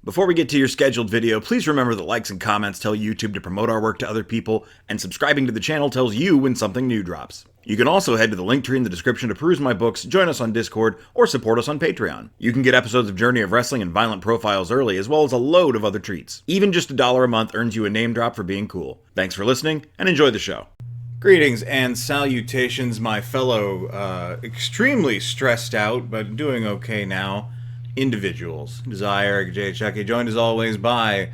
Before we get to your scheduled video, please remember that likes and comments tell YouTube to promote our work to other people, and subscribing to the channel tells you when something new drops. You can also head to the link tree in the description to peruse my books, join us on Discord, or support us on Patreon. You can get episodes of Journey of Wrestling and Violent Profiles early, as well as a load of other treats. Even just $1 a month earns you a name drop for being cool. Thanks for listening, and enjoy the show. Greetings and salutations, my fellow, extremely stressed out, but doing okay now, individuals. This is Eric J. Chucky, joined as always by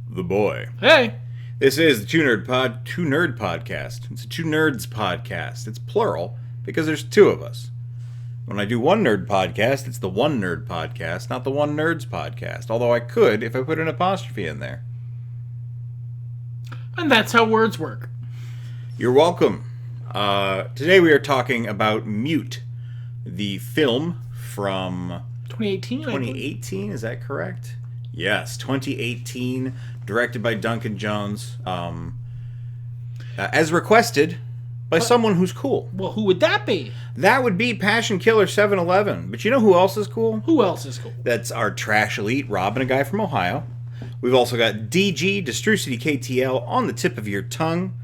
The Boy. Hey! This is the Two Nerd Podcast. It's a Two Nerds Podcast. It's plural because there's two of us. When I do One Nerd Podcast, it's the One Nerd Podcast, not the One Nerds Podcast. Although I could if I put an apostrophe in there. And that's how words work. You're welcome. Today we are talking about Mute, the film from 2018. 2018, is that correct? Yes, 2018, directed by Duncan Jones, as requested by someone who's cool. Well, who would that be? That would be Passion Killer 711. But you know who else is cool? Who else is cool? That's our trash elite, Rob, and a guy from Ohio. We've also got DG, Destrucity KTL, on the tip of your tongue,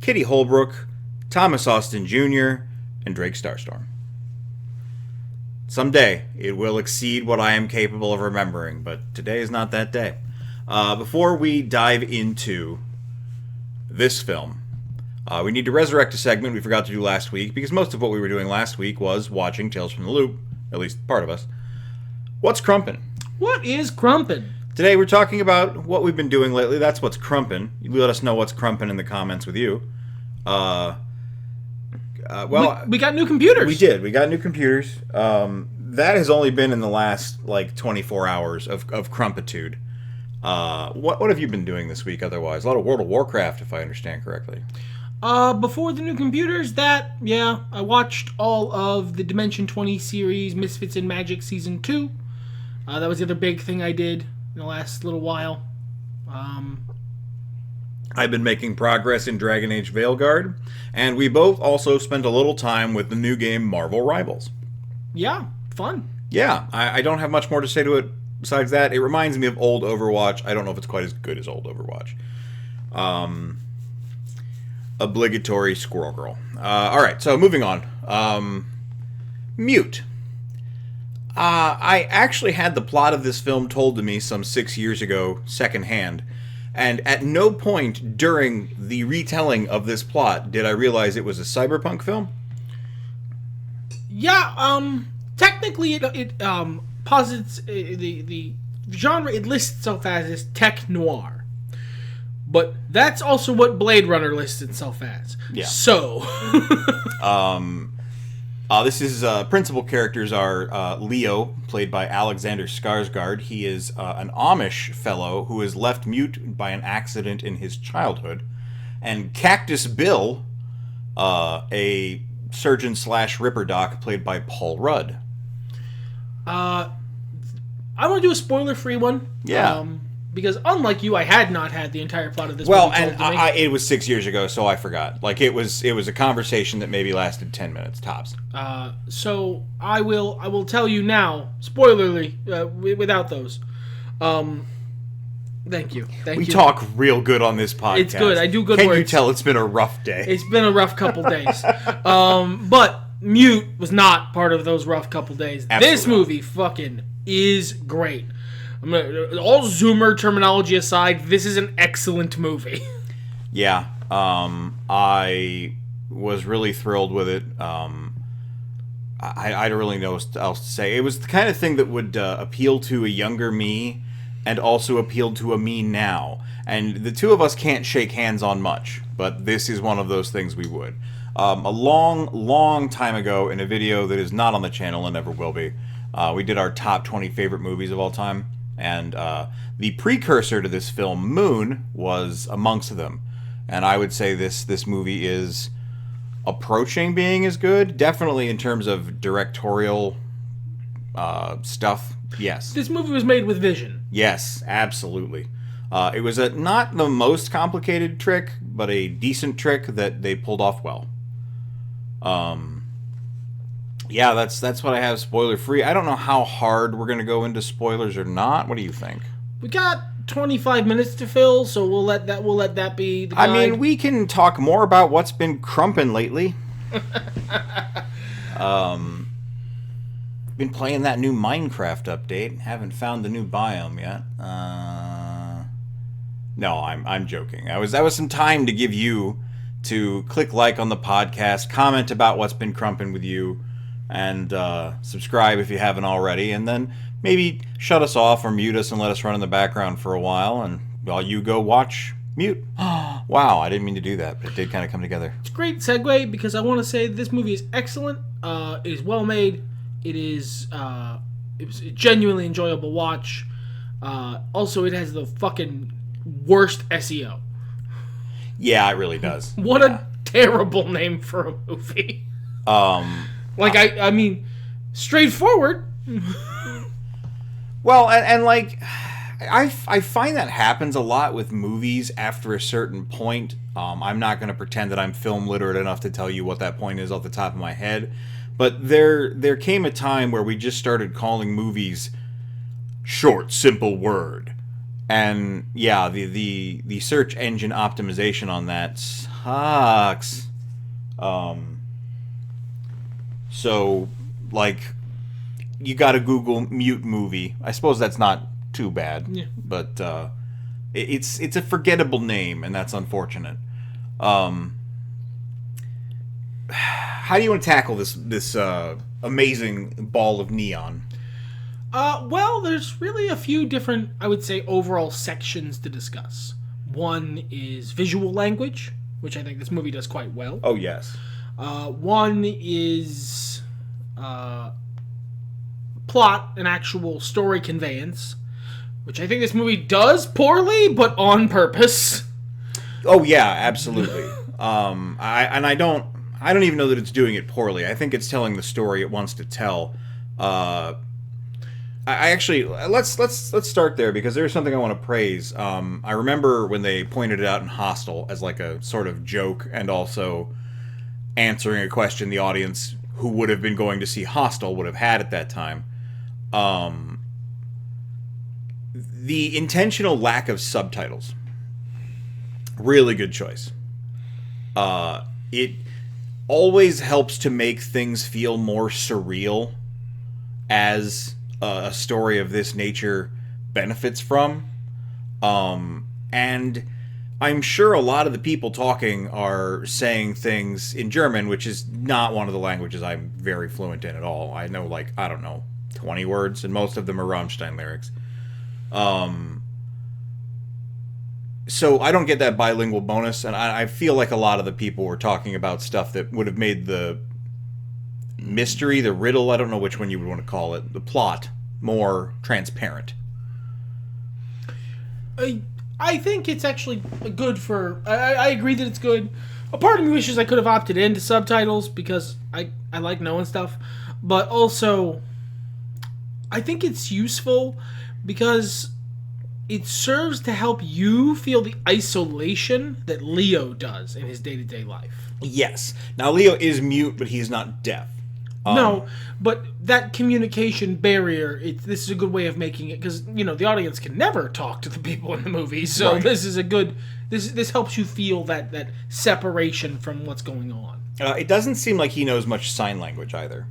Kitty Holbrook, Thomas Austin Jr., and Drake Starstorm. Someday, it will exceed what I am capable of remembering, but today is not that day. Before we dive into this film, we need to resurrect a segment we forgot to do last week, because most of what we were doing last week was watching Tales from the Loop, at least part of us. What's crumpin'? What is crumpin'? Today we're talking about what we've been doing lately. That's what's crumpin'. You let us know what's crumpin' in the comments with you. We got new computers. We did. We got new computers. That has only been in the last, 24 hours of crumpitude. What have you been doing this week otherwise? A lot of World of Warcraft, if I understand correctly. Before the new computers, I watched all of the Dimension 20 series, Misfits in Magic Season 2. That was the other big thing I did in the last little while. I've been making progress in Dragon Age Veilguard, and we both also spent a little time with the new game Marvel Rivals. Yeah, fun. Yeah, I don't have much more to say to it besides that. It reminds me of old Overwatch. I don't know if it's quite as good as old Overwatch. Obligatory Squirrel Girl. Alright, so moving on. Mute. I actually had the plot of this film told to me some 6 years ago, secondhand, and at no point during the retelling of this plot did I realize it was a cyberpunk film. Yeah, technically it posits the genre it lists itself as is tech noir. But that's also what Blade Runner lists itself as. Yeah. So this is principal characters are Leo, played by Alexander Skarsgård. He is an Amish fellow who is left mute by an accident in his childhood, and Cactus Bill, a surgeon / Ripper Doc, played by Paul Rudd. I want to do a spoiler-free one. Yeah. Because unlike you, I had not had the entire plot of this movie told to me. It was 6 years ago, so I forgot. It was a conversation that maybe lasted 10 minutes tops. So I will tell you now, spoilerly, without those. Thank you. We talk real good on this podcast. It's good. I do good work. Can you tell it's been a rough day? It's been a rough couple days. But Mute was not part of those rough couple days. Absolutely. This movie fucking is great. All Zoomer terminology aside, this is an excellent movie. Yeah, I was really thrilled with it. I don't really know what else to say. It was the kind of thing that would appeal to a younger me and also appeal to a me now. And the two of us can't shake hands on much, but this is one of those things we would. A long, long time ago in a video that is not on the channel and never will be, we did our top 20 favorite movies of all time. And the precursor to this film, Moon, was amongst them. And I would say this movie is approaching being as good. Definitely in terms of directorial stuff, yes. This movie was made with vision. Yes, absolutely. It was not the most complicated trick, but a decent trick that they pulled off well. Yeah, that's what I have spoiler free. I don't know how hard we're going to go into spoilers or not. What do you think? We got 25 minutes to fill, so we'll let that be the guide. I mean, we can talk more about what's been crumping lately. Been playing that new Minecraft update. Haven't found the new biome yet. No, I'm joking. That was some time to give you to click like on the podcast, comment about what's been crumping with you, and subscribe if you haven't already, and then maybe shut us off or mute us and let us run in the background for a while, and while you go watch Mute. Wow, I didn't mean to do that, but it did kind of come together. It's a great segue because I want to say this movie is excellent. It is well made. It was a genuinely enjoyable watch. Also, it has the fucking worst SEO. Yeah, it really does. What a terrible name for a movie. I mean, straightforward. Well, and like, I find that happens a lot with movies after a certain point. I'm not going to pretend that I'm film literate enough to tell you what that point is off the top of my head. But there came a time where we just started calling movies short, simple word. And yeah, the search engine optimization on that sucks. So, like, you gotta Google Mute movie. I suppose that's not too bad. Yeah. But it's a forgettable name, and that's unfortunate. How do you want to tackle this amazing ball of neon? Well, there's really a few different, I would say, overall sections to discuss. One is visual language, which I think this movie does quite well. Oh, yes. One is plot and actual story conveyance, which I think this movie does poorly, but on purpose. Oh, yeah, absolutely. I don't even know that it's doing it poorly. I think it's telling the story it wants to tell. I actually let's start there because there's something I want to praise. I remember when they pointed it out in Hostel as like a sort of joke and also answering a question the audience who would have been going to see Hostel would have had at that time. The intentional lack of subtitles. Really good choice. It always helps to make things feel more surreal as a story of this nature benefits from. And I'm sure a lot of the people talking are saying things in German, which is not one of the languages I'm very fluent in at all. I know, 20 words, and most of them are Rammstein lyrics. So I don't get that bilingual bonus, and I feel like a lot of the people were talking about stuff that would have made the mystery, the riddle, I don't know which one you would want to call it, the plot, more transparent. I think it's actually good for... I agree that it's good. A part of me wishes I could have opted into subtitles because I like knowing stuff. But also, I think it's useful because it serves to help you feel the isolation that Leo does in his day-to-day life. Yes. Now, Leo is mute, but he's not deaf. No, but that communication barrier, this is a good way of making it, because, the audience can never talk to the people in the movie, so right. This is a good... This helps you feel that separation from what's going on. It doesn't seem like he knows much sign language, either.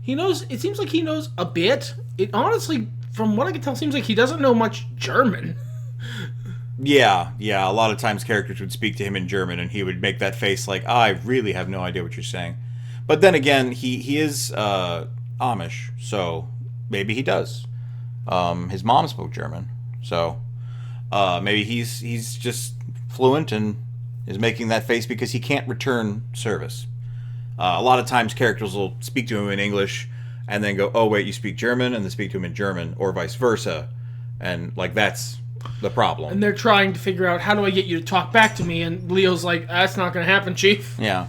It seems like he knows a bit. It honestly... From what I can tell, seems like he doesn't know much German. Yeah. A lot of times characters would speak to him in German, and he would make that face like, I really have no idea what you're saying. But then again, he is Amish, so maybe he does. His mom spoke German, so maybe he's just fluent and is making that face because he can't return service. A lot of times characters will speak to him in English and then go, oh, wait, you speak German? And then speak to him in German, or vice versa. And, that's the problem. And they're trying to figure out, how do I get you to talk back to me? And Leo's like, that's not going to happen, Chief. Yeah.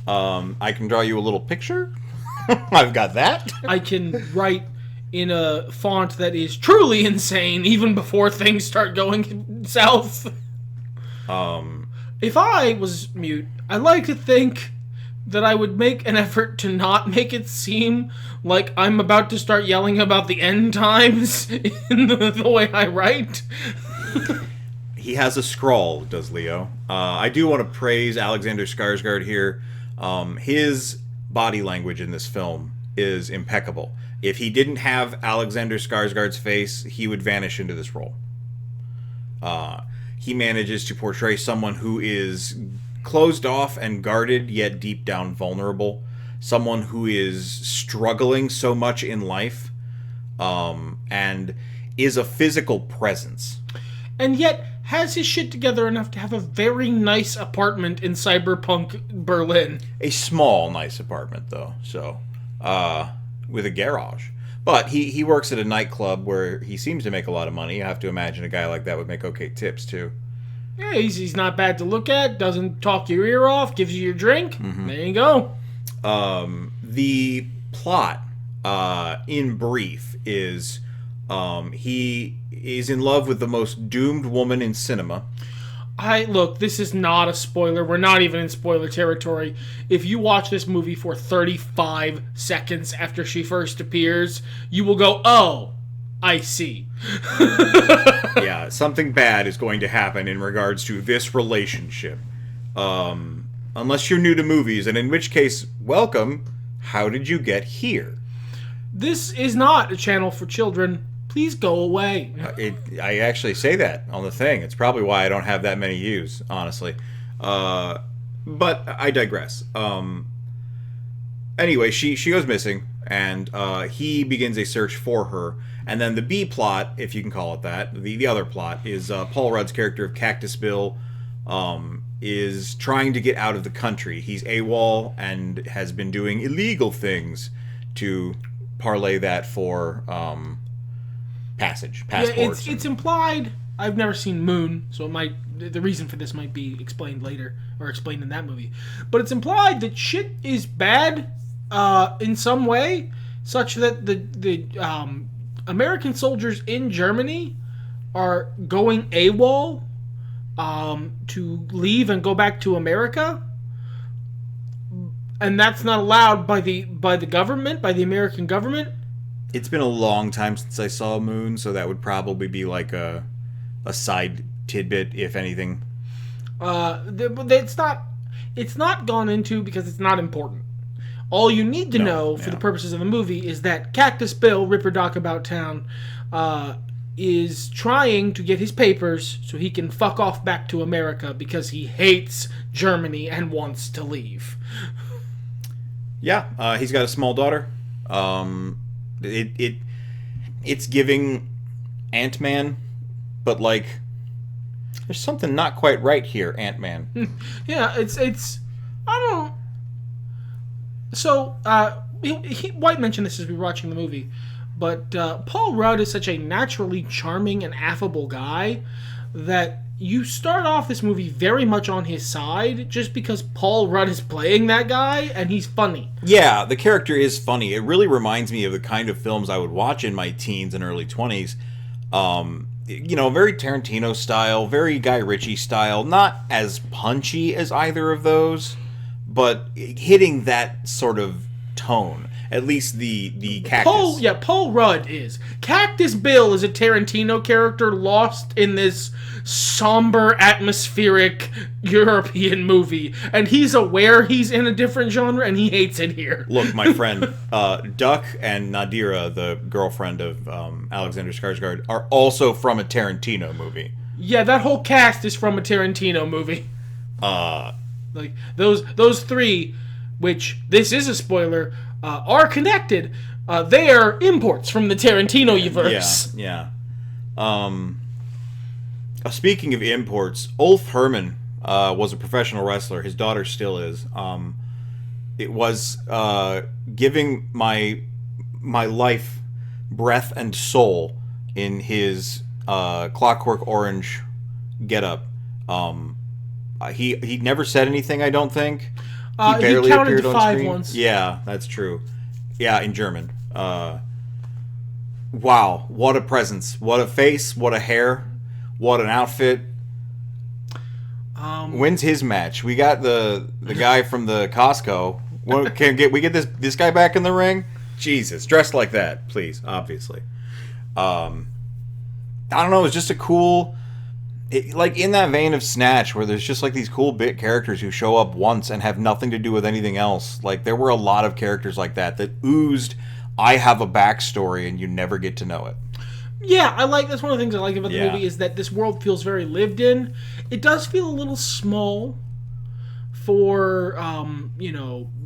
I can draw you a little picture. I've got that. I can write in a font that is truly insane, even before things start going south. If I was mute, I like to think that I would make an effort to not make it seem like I'm about to start yelling about the end times in the way I write. He has a scrawl, does Leo. I do want to praise Alexander Skarsgård here. His body language in this film is impeccable. If he didn't have Alexander Skarsgård's face, he would vanish into this role. He manages to portray someone who is closed off and guarded, yet deep down vulnerable. Someone who is struggling so much in life, and is a physical presence. And yet has his shit together enough to have a very nice apartment in cyberpunk Berlin. A small, nice apartment, though. So, with a garage. But he works at a nightclub where he seems to make a lot of money. You have to imagine a guy like that would make okay tips, too. Yeah, he's not bad to look at, doesn't talk your ear off, gives you your drink. Mm-hmm. There you go. The plot, in brief, is he is in love with the most doomed woman in cinema. Look, this is not a spoiler. We're not even in spoiler territory. If you watch this movie for 35 seconds after she first appears, you will go, oh, I see. Yeah, something bad is going to happen in regards to this relationship. Unless you're new to movies, and in which case, welcome. How did you get here? This is not a channel for children. Please go away. I actually say that on the thing. It's probably why I don't have that many views, honestly. But I digress. Anyway, she goes missing, and he begins a search for her. And then the B plot, if you can call it that, the other plot, is Paul Rudd's character of Cactus Bill is trying to get out of the country. He's AWOL and has been doing illegal things to parlay that for passports. Yeah, it's implied. I've never seen Moon, so the reason for this might be explained later, or explained in that movie. But it's implied that shit is bad in some way, such that the American soldiers in Germany are going AWOL to leave and go back to America, and that's not allowed by the government, by the American government. It's been a long time since I saw Moon, so that would probably be like a side tidbit, if anything. It's not gone into because it's not important. All you need to know for the purposes of the movie is that Cactus Bill, Ripper Doc About Town, is trying to get his papers so he can fuck off back to America because he hates Germany and wants to leave. Yeah, he's got a small daughter. It's giving Ant-Man, but like there's something not quite right here, Ant-Man. Yeah, it's I don't. So White mentioned this as we were watching the movie, but Paul Rudd is such a naturally charming and affable guy that you start off this movie very much on his side just because Paul Rudd is playing that guy and he's funny. Yeah, the character is funny. It really reminds me of the kind of films I would watch in my teens and early 20s. Very Tarantino style, very Guy Ritchie style, not as punchy as either of those, but hitting that sort of tone. At least the Cactus. Paul Rudd is. Cactus Bill is a Tarantino character lost in this somber, atmospheric European movie. And he's aware he's in a different genre and he hates it here. Look, my friend, Duck and Nadira, the girlfriend of Alexander Skarsgård, are also from a Tarantino movie. Yeah, that whole cast is from a Tarantino movie. Like, those three, which, this is a spoiler, are connected. They are imports from the Tarantino-universe. Yeah. Speaking of imports, Ulf Herman was a professional wrestler. His daughter still is. It was giving my life breath and soul in his Clockwork Orange getup. He never said anything, I don't think. He barely counted appeared to on 5 screen. once. Yeah, that's true. Yeah, in German. Wow, what a presence. What a face, what a hair, what an outfit. When's his match? We got the guy from the Costco. We get this guy back in the ring? Jesus, dressed like that, please. Obviously, I don't know. It's just a cool, like in that vein of Snatch, where there's just like these cool bit characters who show up once and have nothing to do with anything else. Like there were a lot of characters like that oozed. I have a backstory, and you never get to know it. Yeah, that's one of the things I like about the movie is that this world feels very lived in. It does feel a little small for,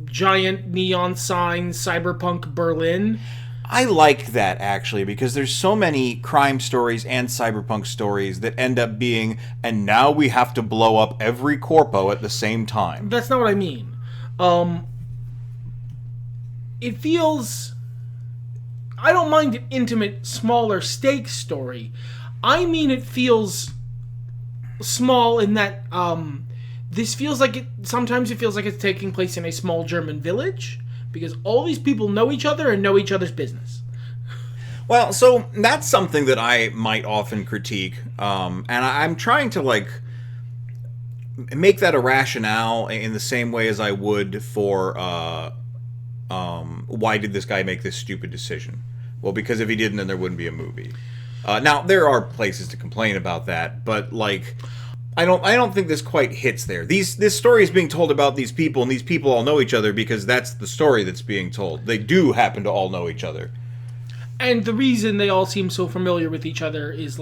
giant neon signs, cyberpunk Berlin. I like that, actually, because there's so many crime stories and cyberpunk stories that end up being, and now we have to blow up every corpo at the same time. That's not what I mean. It feels... I don't mind an intimate, smaller stakes story. I mean it feels small in that this feels like it. Sometimes it feels like it's taking place in a small German village because all these people know each other and know each other's business. Well, so that's something that I might often critique, and I'm trying to make that a rationale in the same way as I would for why did this guy make this stupid decision? Well, because if he didn't, then there wouldn't be a movie. Now there are places to complain about that, but I don't think this quite hits there. This story is being told about these people, and these people all know each other because that's the story that's being told. They do happen to all know each other. And the reason they all seem so familiar with each other is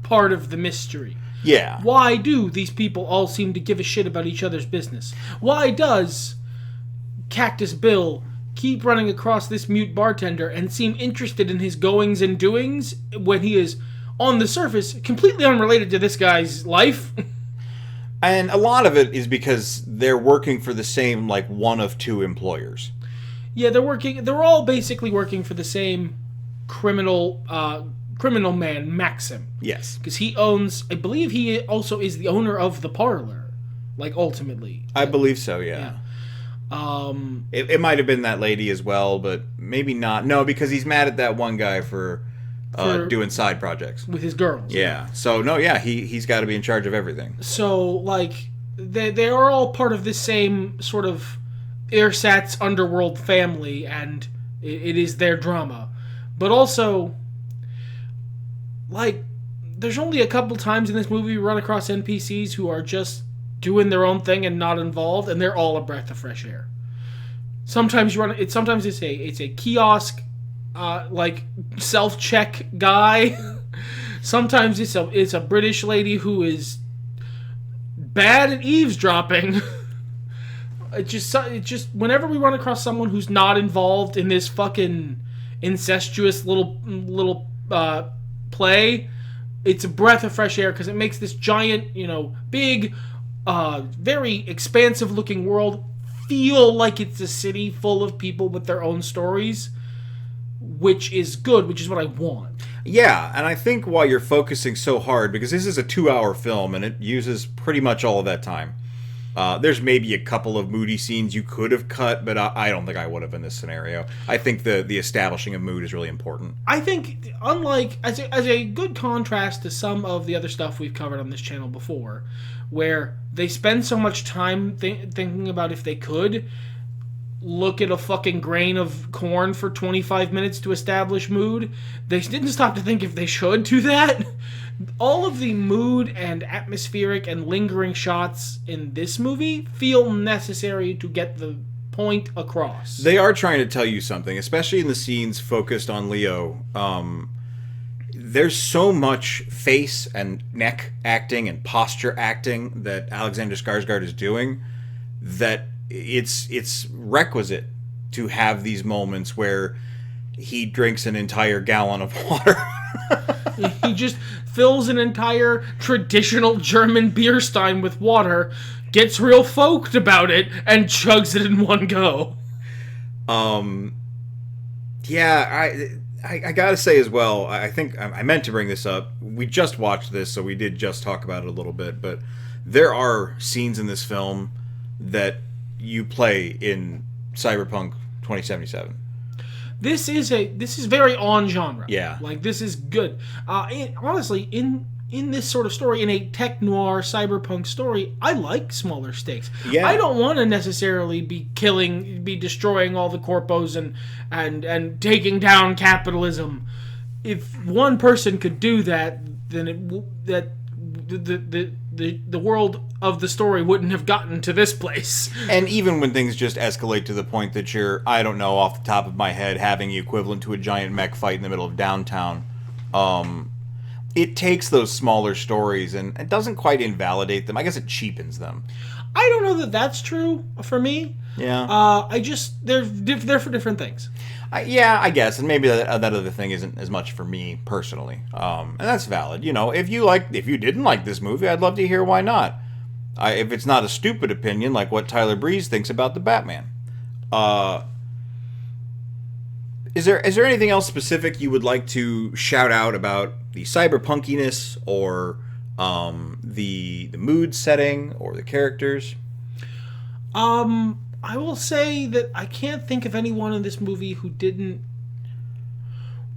part of the mystery. Yeah. Why do these people all seem to give a shit about each other's business? Why does Cactus Bill keep running across this mute bartender and seem interested in his goings and doings when he is, on the surface, completely unrelated to this guy's life? And a lot of it is because they're working for the same, one of two employers. Yeah, they're all basically working for the same criminal man, Maxim. Yes. Because he owns, I believe he also is the owner of the parlor, ultimately. I believe so, yeah. It might have been that lady as well, but maybe not. No, because he's mad at that one guy for doing side projects with his girls. Yeah. So no, yeah, he's got to be in charge of everything. So they are all part of this same sort of ersatz underworld family, and it is their drama. But also, there's only a couple times in this movie we run across NPCs who are just doing their own thing and not involved, and they're all a breath of fresh air. Sometimes sometimes it's a kiosk, self-check guy. Sometimes it's a British lady who is bad at eavesdropping. It just whenever we run across someone who's not involved in this fucking incestuous little play, it's a breath of fresh air because it makes this giant, big, very expansive looking world feel like it's a city full of people with their own stories, which is good, which is what I want. Yeah, and I think while you're focusing so hard, because this is a 2-hour film and it uses pretty much all of that time, there's maybe a couple of moody scenes you could have cut, but I don't think I would have in this scenario. I think the establishing of mood is really important. I think, unlike, as a good contrast to some of the other stuff we've covered on this channel before, where they spend so much time thinking about if they could look at a fucking grain of corn for 25 minutes to establish mood, they didn't stop to think if they should do that. All of the mood and atmospheric and lingering shots in this movie feel necessary to get the point across. They are trying to tell you something, especially in the scenes focused on Leo. There's so much face and neck acting and posture acting that Alexander Skarsgård is doing that it's requisite to have these moments where he drinks an entire gallon of water. He just fills an entire traditional German beer stein with water, gets real folked about it, and chugs it in one go. Yeah, I gotta say as well, I think I meant to bring this up. We just watched this, so we did just talk about it a little bit, but there are scenes in this film that you play in Cyberpunk 2077. This is very on genre. Yeah. This is good. Honestly, in in this sort of story, in a tech noir cyberpunk story, I like smaller stakes. Yeah. I don't want to necessarily be destroying all the corpos and taking down capitalism. If one person could do that, then the world of the story wouldn't have gotten to this place. And even when things just escalate to the point that you're, I don't know, off the top of my head, having the equivalent to a giant mech fight in the middle of downtown, it takes those smaller stories and it doesn't quite invalidate them. I guess it cheapens them. I don't know that that's true for me. Yeah. They're for different things. I guess, and maybe that other thing isn't as much for me personally, and that's valid. You know, if you didn't like this movie, I'd love to hear why not. If it's not a stupid opinion like what Tyler Breeze thinks about the Batman. Is there anything else specific you would like to shout out about the cyberpunkiness or the mood setting or the characters? I will say that I can't think of anyone in this movie who didn't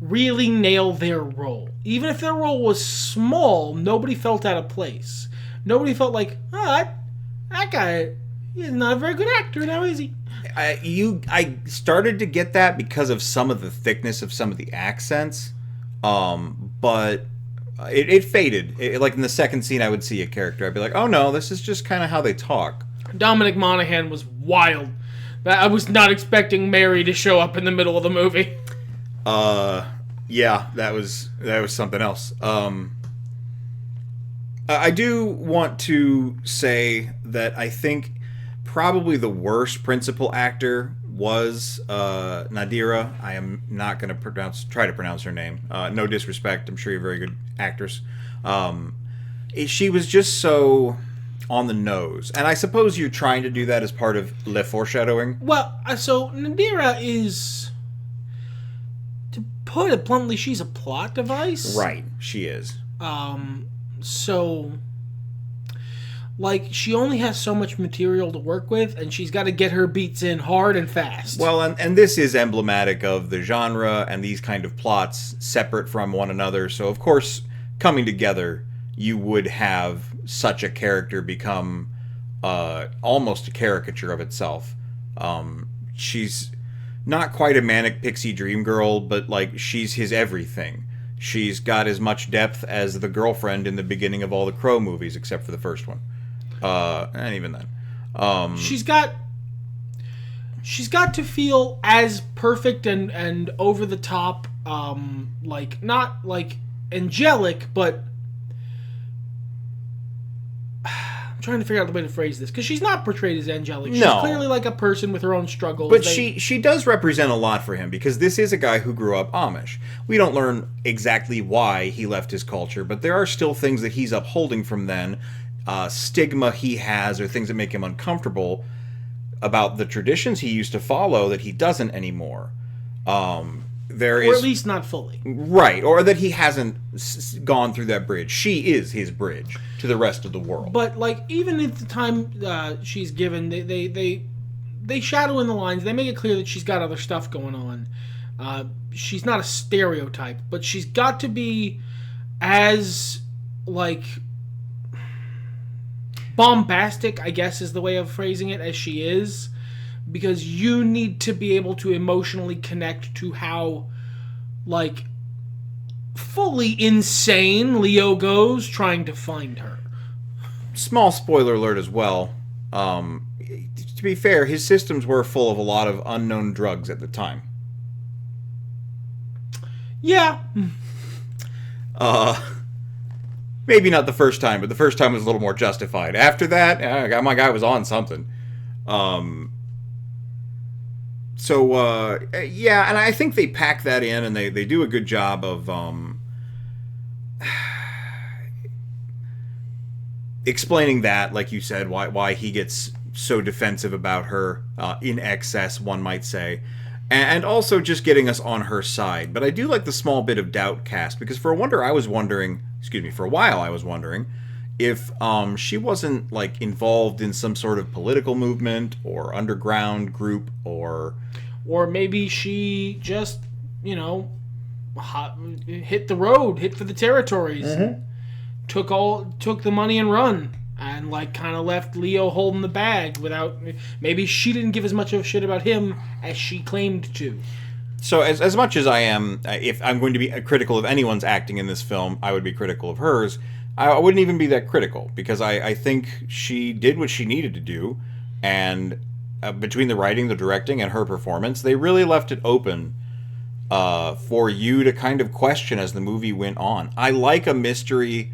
really nail their role. Even if their role was small, nobody felt out of place. Nobody felt like, that guy, he's not a very good actor now, is he? I started to get that because of some of the thickness of some of the accents, but it faded. Like in the second scene, I would see a character, I'd be like, oh no, this is just kind of how they talk. Dominic Monaghan was wild. I was not expecting Mary to show up in the middle of the movie. Yeah, that was something else. I do want to say that I think probably the worst principal actor was Nadira. I am not going to try to pronounce her name. No disrespect. I'm sure you're a very good actress. She was just so on the nose. And I suppose you're trying to do that as part of le foreshadowing. Well, so Nadira is, to put it bluntly, she's a plot device. Right, she is. So, like, she only has so much material to work with, and she's got to get her beats in hard and fast. Well, and this is emblematic of the genre and these kind of plots separate from one another. So, of course, coming together, you would have such a character become almost a caricature of itself. She's not quite a manic pixie dream girl, but like she's his everything. She's got as much depth as the girlfriend in the beginning of all the Crow movies, except for the first one, and even then. She's got to feel as perfect and over the top, like not like angelic, but trying to figure out the way to phrase this, because she's not portrayed as angelic. She's clearly like a person with her own struggles. But she does represent a lot for him, because this is a guy who grew up Amish. We don't learn exactly why he left his culture, but there are still things that he's upholding from then, stigma he has, or things that make him uncomfortable about the traditions he used to follow that he doesn't anymore. Or at least not fully. Right, or that he hasn't gone through that bridge. She is his bridge to the rest of the world. But, like, even at the time she's given, they shadow in the lines. They make it clear that she's got other stuff going on. She's not a stereotype, but she's got to be as, like, bombastic, I guess is the way of phrasing it, as she is. Because you need to be able to emotionally connect to how, like, fully insane Leo goes trying to find her. Small spoiler alert as well. To be fair, his systems were full of a lot of unknown drugs at the time. Yeah. Maybe not the first time, but the first time was a little more justified. After that, my guy was on something. So, yeah, and I think they pack that in, and they do a good job of explaining that, like you said, why he gets so defensive about her, in excess, one might say, and also just getting us on her side. But I do like the small bit of doubt cast, because for a while I was wondering if she wasn't, like, involved in some sort of political movement or underground group, or maybe she just, hit the road, hit for the territories, took the money and run. And, like, kind of left Leo holding the bag without... Maybe she didn't give as much of a shit about him as she claimed to. So, as much as I am... If I'm going to be critical of anyone's acting in this film, I would be critical of hers. I wouldn't even be that critical, because I think she did what she needed to do. And between the writing, the directing, and her performance, they really left it open for you to kind of question as the movie went on. I like a mystery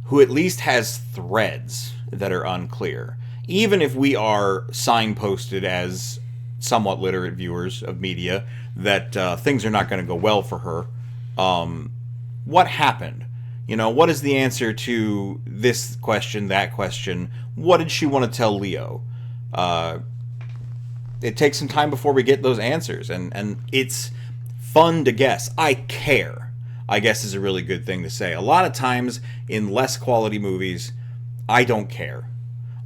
who at least has threads that are unclear. Even if we are signposted as somewhat literate viewers of media that things are not going to go well for her, what happened? You know, what is the answer to this question, that question? What did she want to tell Leo? It takes some time before we get those answers, and it's fun to guess. I care, I guess, is a really good thing to say. A lot of times in less quality movies, I don't care.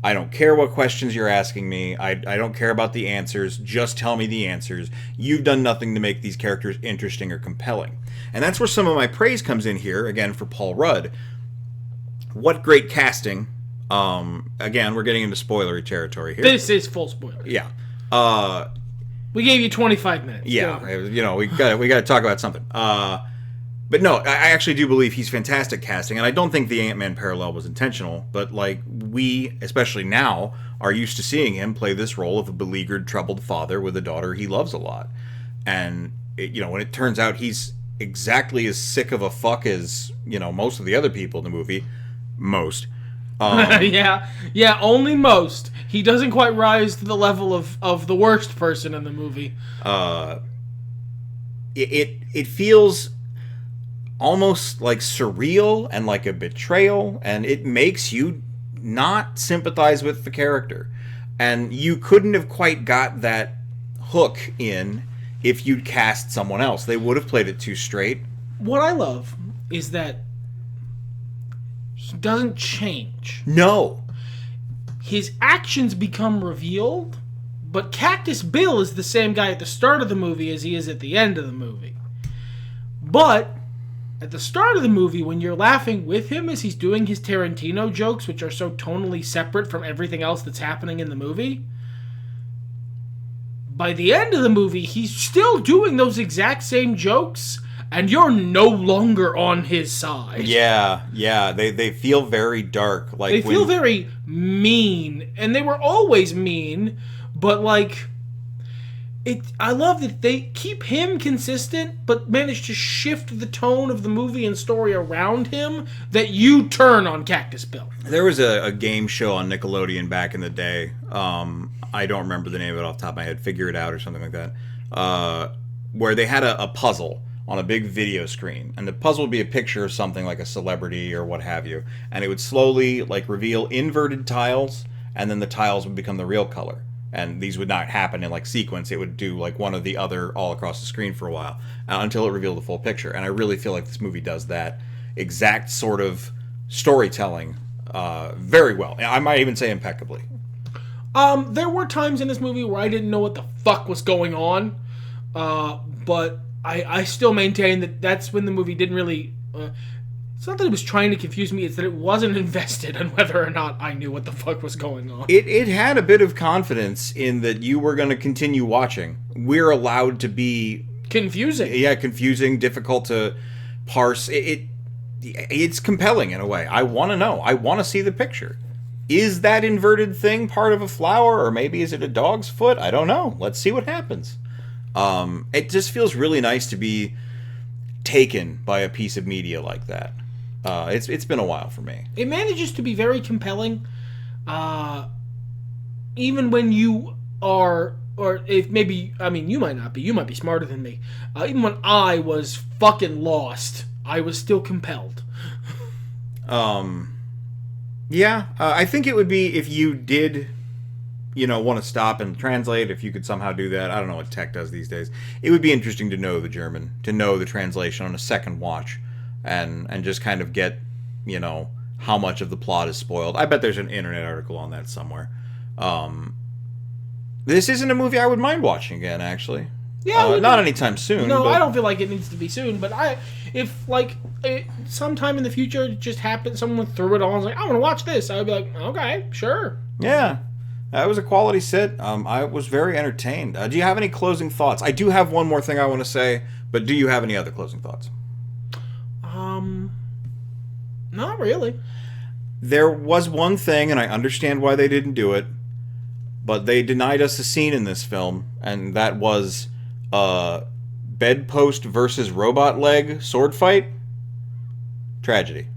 I don't care what questions you're asking me. I don't care about the answers. Just tell me the answers. You've done nothing to make these characters interesting or compelling. And that's where some of my praise comes in here, again, for Paul Rudd. What great casting. Again, we're getting into spoilery territory here. This is full spoiler. Yeah. We gave you 25 minutes. Yeah, you know, we got to talk about something. But no, I actually do believe he's fantastic casting, and I don't think the Ant-Man parallel was intentional, but, like, we, especially now, are used to seeing him play this role of a beleaguered, troubled father with a daughter he loves a lot. And, you know, when it turns out he's exactly as sick of a fuck as, you know, most of the other people in the movie, yeah, only most. He doesn't quite rise to the level of the worst person in the movie. It feels almost like surreal and like a betrayal, and it makes you not sympathize with the character. And you couldn't have quite got that hook in if you'd cast someone else. They would have played it too straight. What I love is that he doesn't change. No. His actions become revealed, but Cactus Bill is the same guy at the start of the movie as he is at the end of the movie. But at the start of the movie, when you're laughing with him as he's doing his Tarantino jokes, which are so tonally separate from everything else that's happening in the movie, by the end of the movie, he's still doing those exact same jokes, and you're no longer on his side. Yeah. They feel very dark. Like they feel very mean, and they were always mean, but, like, I love that they keep him consistent, but manage to shift the tone of the movie and story around him that you turn on Cactus Bill. There was a game show on Nickelodeon back in the day. I don't remember the name of it off the top of my head. Figure It Out or something like that. Where they had a puzzle on a big video screen, and the puzzle would be a picture of something like a celebrity or what have you, and it would slowly, like, reveal inverted tiles, and then the tiles would become the real color. And these would not happen in, like, sequence. It would do, like, one or the other all across the screen for a while until it revealed the full picture. And I really feel like this movie does that exact sort of storytelling very well. I might even say impeccably. There were times in this movie where I didn't know what the fuck was going on, but I still maintain that that's when the movie didn't really... it's not that it was trying to confuse me, it's that it wasn't invested in whether or not I knew what the fuck was going on. It had a bit of confidence in that you were going to continue watching. We're allowed to be... confusing. Yeah, confusing, difficult to parse. It's compelling in a way. I want to know. I want to see the picture. Is that inverted thing part of a flower, or maybe is it a dog's foot? I don't know. Let's see what happens. It just feels really nice to be taken by a piece of media like that. It's been a while for me. It manages to be very compelling, even when you are, or if maybe, I mean, you might not be. You might be smarter than me. Even when I was fucking lost, I was still compelled. Yeah, I think it would be if you did, want to stop and translate, if you could somehow do that. I don't know what tech does these days. It would be interesting to know the German, to know the translation on a second watch, and just kind of get, how much of the plot is spoiled. I bet there's an internet article on that somewhere. This isn't a movie I would mind watching again, actually. Yeah, not anytime soon. No, but... I don't feel like it needs to be soon. But if sometime in the future it just happened, someone threw it on, was like, I want to watch this, I would be like, okay, sure. Yeah, that was a quality sit. I was very entertained. Do you have any closing thoughts? I do have one more thing I want to say, but do you have any other closing thoughts? Not really. There was one thing, and I understand why they didn't do it, but they denied us a scene in this film, and that was bedpost versus robot leg sword fight. Tragedy.